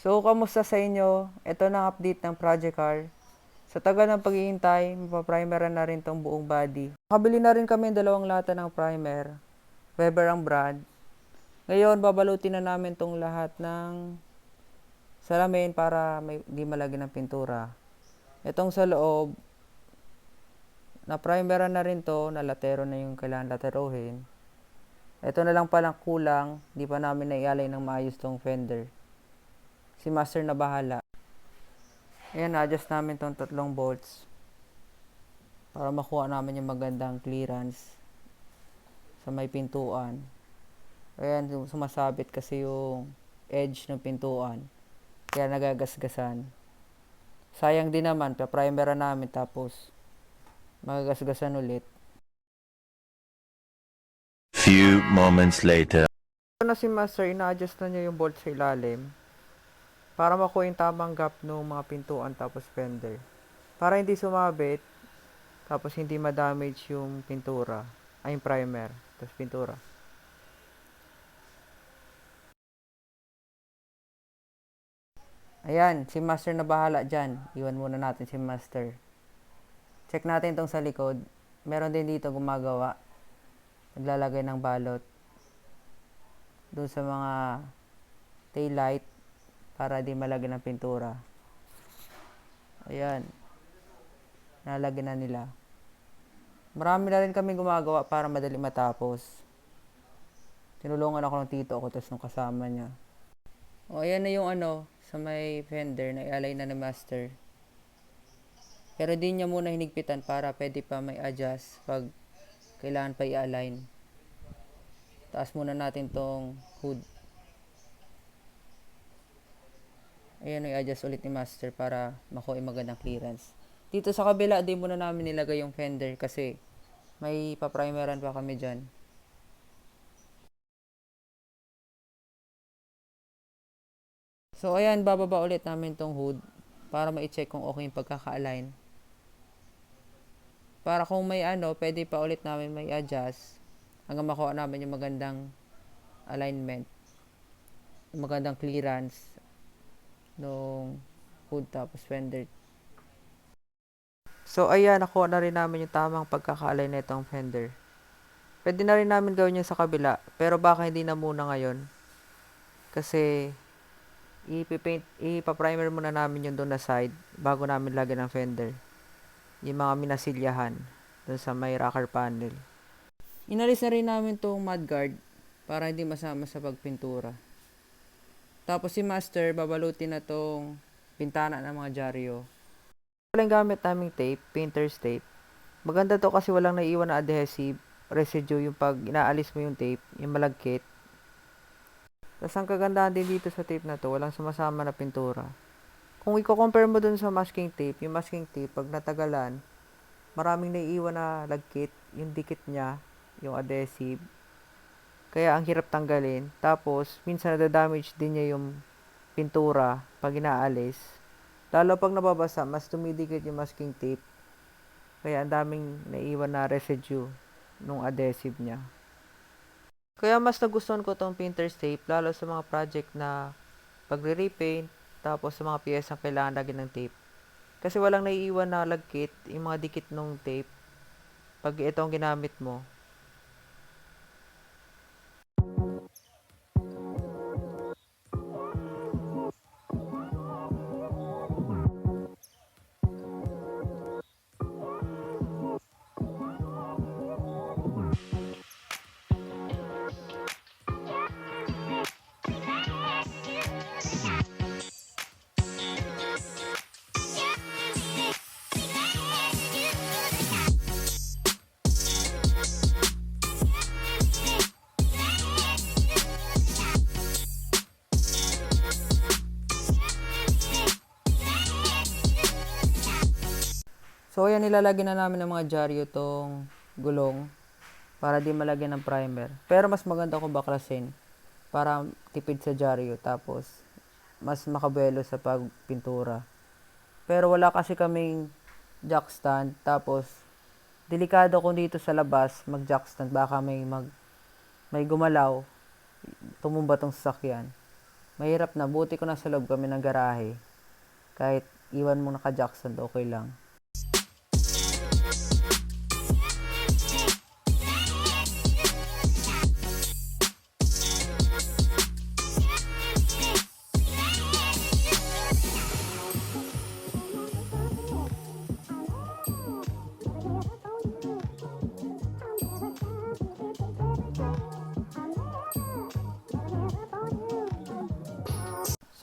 So, kamusta sa inyo? Ito na ang update ng project car. Sa tagal ng paghihintay, mapaprimeran na rin tong buong body. Nakabili na rin kami ng 2 lata ng primer. Weber ang brand. Ngayon, babalutin na namin tong lahat ng salamin para may di malagyan ng pintura. Itong sa loob, na primeran na rin to, na latero na yung kailangan laterohin. Ito na lang palang kulang, di pa namin naialay ng maayos tong fender. Si master na bahala. Ayan, na-adjust namin tong 3 bolts para makuha namin yung magandang clearance sa may pintuan. Ayan, sumasabit kasi yung edge ng pintuan. Kaya nagagasgasan. Sayang din naman, pa-primeran namin tapos magagasgasan ulit. Few moments later. Ito na si master, ina-adjust na niya yung bolt sa ilalim para makuha yung tamang gap ng mga pintuan tapos fender. Para hindi sumabit, tapos hindi ma-damage yung pintura, ay yung primer, tapos pintura. Ayan, si master na bahala dyan. Iwan muna natin si master. Check natin tong sa likod. Meron din dito gumagawa. Naglalagay ng balot doon sa mga taillight para di malagyan ng pintura. Ayan. Nalagyan na nila. Marami na rin kami gumagawa para madali matapos. Tinulungan ako ng tito ko tapos nung kasama niya. O, ayan na yung sa may fender na i-align na ni master. Pero di niya muna hinigpitan para pwede pa may adjust pag kailangan pa i-align. Taas muna natin tong hood. Ayan, i-adjust ulit ni master para makuha yung magandang clearance. Dito sa kabila, di muna namin nilagay yung fender kasi may paprimeran pa kami dyan. So, ayan, bababa ulit namin tong hood para ma-check kung okay yung pagkaka-align. Para kung may pwede pa ulit namin may adjust hanggang makuha namin yung magandang alignment, yung magandang clearance nung hood tapos fender. So, ayan, nakuha na rin namin yung tamang pagkaka-align na itong fender. Pwede na rin namin gawin yun sa kabila, pero baka hindi na muna ngayon. Kasi, ipa-primer muna namin yung doon na side bago namin lagyan ng fender. Yung mga minasilyahan doon sa may rocker panel. Inalis na rin namin tong mudguard para hindi masama sa pagpintura. Tapos si master, babalutin na tong bintana ng mga dyaryo. Walang gamit naming tape, painter's tape. Maganda to kasi walang naiiwan na adhesive, residue yung pag inaalis mo yung tape, yung malagkit. Tapos ang kagandahan din dito sa tape na to, walang sumasama na pintura. Kung i-compare mo dun sa masking tape, yung masking tape, pag natagalan, maraming naiiwan na lagkit, yung dikit niya, yung adhesive. Kaya ang hirap tanggalin. Tapos, minsan nadadamage din niya yung pintura pag inaalis. Lalo pag nababasa, mas tumidikit yung masking tape. Kaya ang daming naiiwan na residue nung adhesive niya. Kaya mas nagustuhan ko tong painter's tape, lalo sa mga project na pagre-repaint, tapos sa mga piyesang kailangan lagyan ng tape. Kasi walang naiiwan na lagkit, yung mga dikit nung tape, pag ito ang ginamit mo. So, ayan, nilalagyan na namin ng mga dyaryo tong gulong para di malagyan ng primer. Pero mas maganda kung baklasin para tipid sa dyaryo tapos mas makabuelo sa pagpintura. Pero wala kasi kaming jack stand tapos delikado kung dito sa labas mag jack stand baka may gumalaw tumumba tong sasakyan. Mahirap na, buti ko nasa loob kami ng garahe. Kahit iwan mo naka-Jackson, okay lang.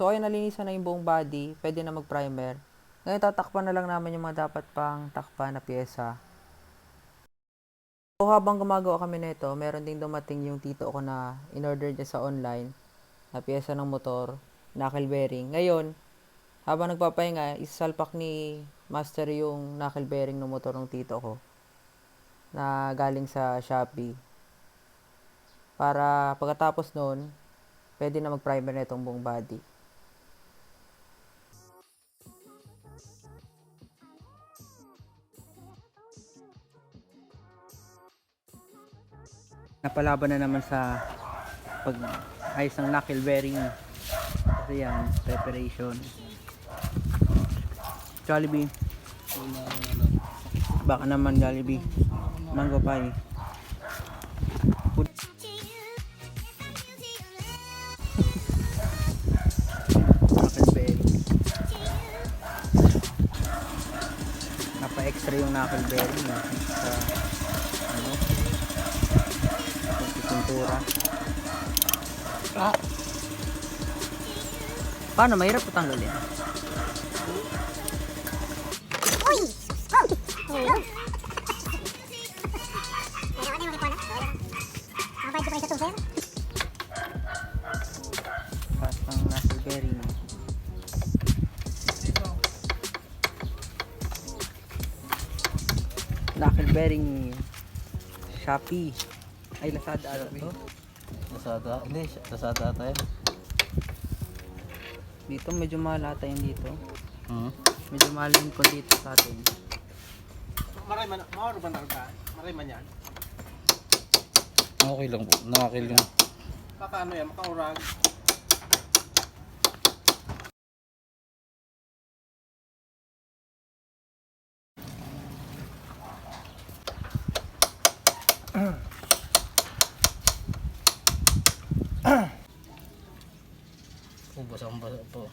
So, ayun, nalinisan na yung buong body. Pwede na mag-primer. Ngayon, tatakpan na lang namin yung mga dapat pang takpan na pyesa. So, habang gumagawa kami nito, meron ding dumating yung tito ko na in-order niya sa online na pyesa ng motor, knuckle bearing. Ngayon, habang nagpapahinga, isasalpak ni Master yung knuckle bearing ng motor ng tito ko na galing sa Shopee. Para pagkatapos nun, pwede na mag-primer na itong buong body. Napalaban na naman sa pag-ayos ng knuckle bearing. Kasi yan, preparation. Jollibee. Baka naman Jollibee. Mango pie. Knuckle bearing. Napa-extra yung knuckle bearing na sa ano, pintura. Paano? Mahirap patanggalin. Pastang knuckle bearing. Knuckle bearing Shopee. Ay, Lazada ata to. Lazada? Hindi, Lazada ata yan. Dito medyo mahal ata yun dito. Medyo mahal yung ko dito sa atin. Maray man, mauro ba narga? Maray man yan? Okay lang po, nakakil lang. Baka ano yan, makaurag. Basang-basa po.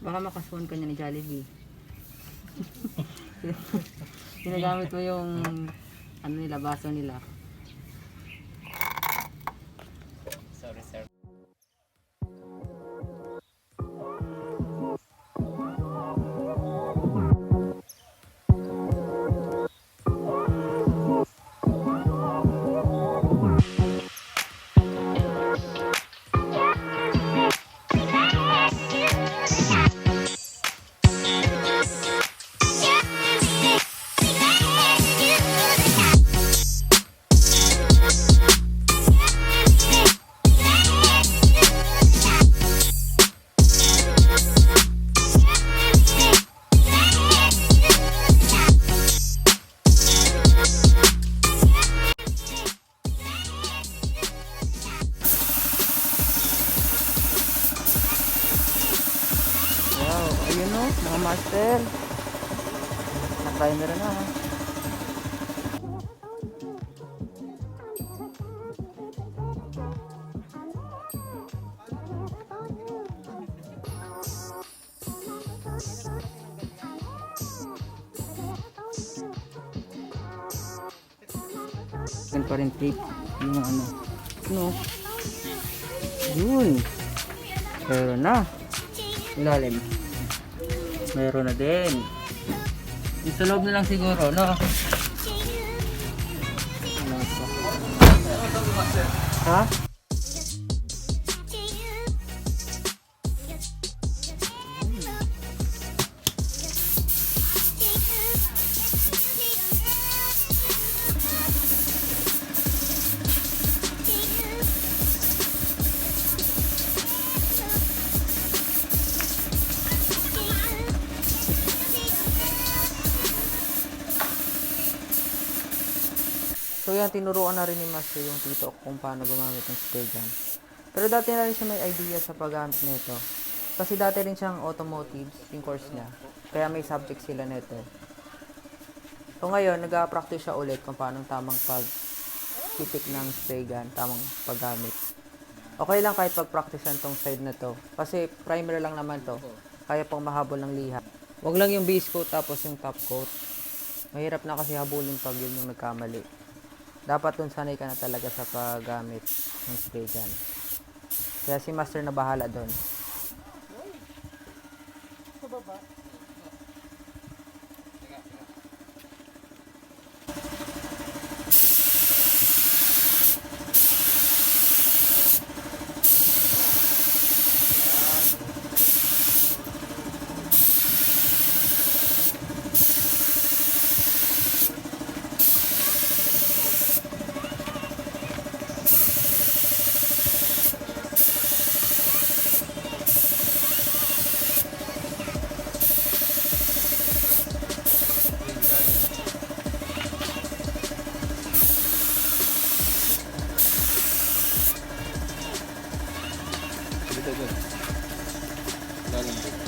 Baka makasuhan ka niya ni Jollibee. Ginagamit mo yung ano nila, baso nila. Sorry sir. Wow, ayun o, mga master. Na-primer na ha. Yan pa rin tape. Yung ano. No. Yun. Pero na. Ilalim. Meron na din. Yung sa loob na lang siguro, no? Ano ito? Ha? So So yan, tinuruan na rin ni Master yung tito ko kung paano gumamit ng spray gun. Pero dati na rin siya may idea sa paggamit nito. Kasi dati rin siyang automotive, yung course niya. Kaya may subject sila nito. So ngayon, nag-practice siya ulit kung paano tamang pag-titik ng spray gun, tamang paggamit. Okay lang kahit pag-practicean tong side na to. Kasi primer lang naman to. Kaya pang mahabol ng liha. Huwag lang yung base coat tapos yung top coat. Mahirap na kasi habulin pag yun yung nagkamali. Dapat dun sanay ka na talaga sa paggamit ng spray gun. Kaya si Master na bahala dun. Dito, dito. Lalim dito.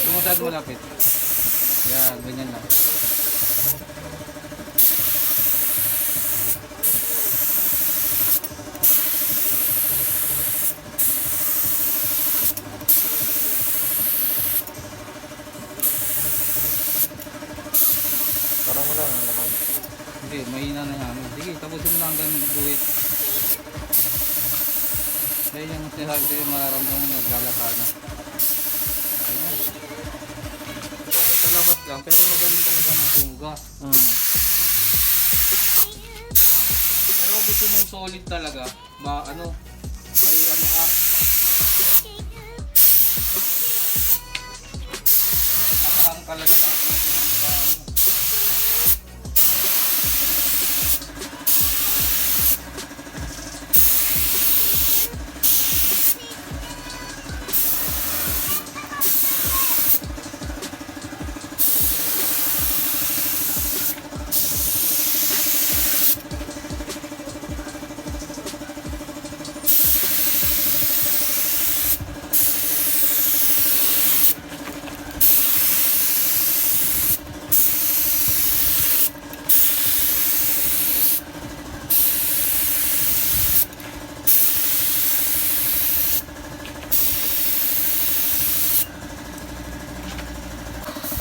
Sumusad mo lapit. Yan, ganyan lang. Parang wala na naman. Hindi, mahina na nga. Sige, tapusin mo lang hanggang buwit. Dahil yung sinasabi ko yung mararamdaman mo naglalaka na. Ayan. Okay, salamat lang. Pero magaling talaga magbugas. Pero kung gusto mong solid talaga, ba ano, ay ano ka, nakahang talaga lahat ng mga ano.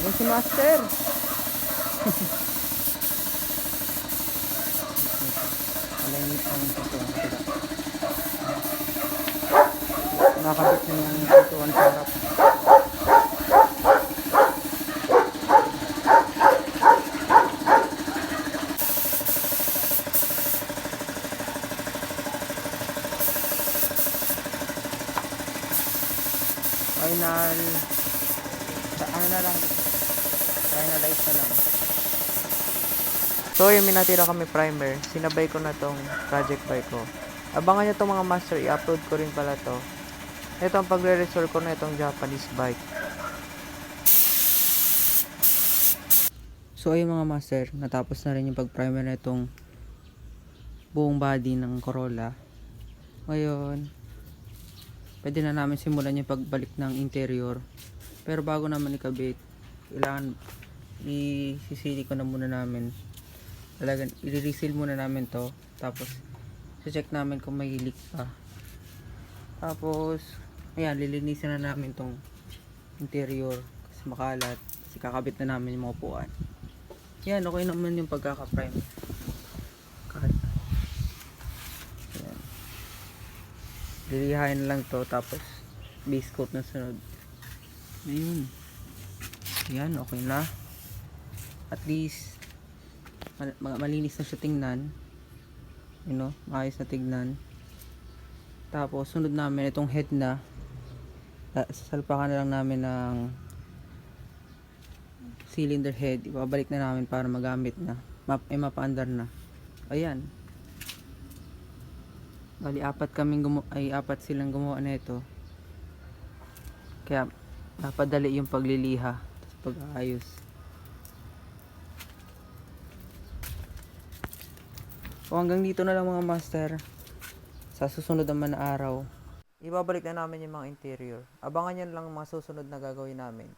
Yan si Master. Alayit ang pintuan. Nakakabit na yung pintuan sa harap. Final. Ano na lang. Finalize na lang. So, yung minatira kami primer, sinabay ko na tong project bike ko. Abangan nyo tong mga master, i-upload ko rin pala to. Ito ang pagre-restore ko na itong Japanese bike. So, ayun mga master, natapos na rin yung pag-primer na itong buong body ng Corolla. Ngayon, pwede na namin simulan yung pagbalik ng interior. Pero bago naman ikabit, kailangan isisili ko na muna namin. Talagang i-reseal muna namin to. Tapos check namin kung may leak pa. Tapos ayan, lilinisin na namin tong interior kasi makalat. Kasi kakabit na namin yung mga upuan. Yan, okay naman yung pagkaka-prime. Ayan. Lilihain lang to. Tapos base coat na sunod. Ayun. Yan, okay na. At least malinis na siya tingnan. You know, maayos na tignan. Tapos sunod namin itong head na. Sasalpakan na lang namin ng cylinder head. Ibabalik na namin para magamit na. Mapaandar na. Ayan. Bali, apat silang gumawa nito. Kaya, napadali yung pagliliha sa pag-aayos. So, hanggang dito na lang mga master. Sa susunod naman na araw, ibabalik na namin yung mga interior. Abangan nyo lang mga susunod na gagawin namin.